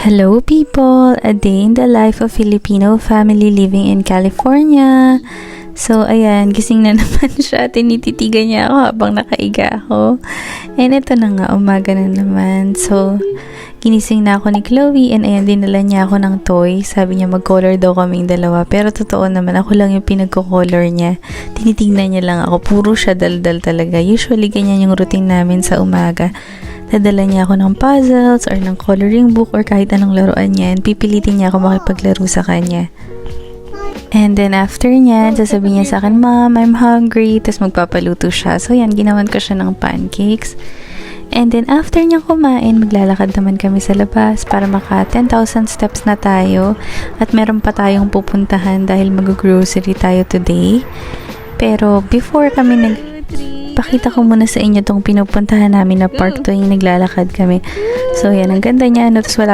Hello people! A day in the life of Filipino family living in California. So, ayan, gising na naman siya. Tinititigan niya ako habang nakaiga ako. And ito na nga, umaga na naman. So, ginising na ako ni Chloe and ayan, dinala niya ako ng toy. Sabi niya mag-color daw kaming dalawa. Pero totoo naman, ako lang yung pinagko-color niya. Tinitignan niya lang ako. Puro siya daldal talaga. Usually, ganyan yung routine namin sa umaga. Dadala niya ako ng puzzles or ng coloring book or kahit anong laruan niya. And pipilitin niya ako makipaglaro sa kanya. And then after niya, sasabihin niya sa akin, "Mom, I'm hungry." Tapos magpapaluto siya. So yan, ginawan ko siya ng pancakes. And then after niya kumain, maglalakad naman kami sa labas para maka 10,000 steps na tayo. At meron pa tayong pupuntahan dahil mag-grocery tayo today. Pero before kami pakita ko muna sa inyo tong pinupuntahan namin na park tuwing naglalakad kami. So yan, ang ganda niya. Tapos wala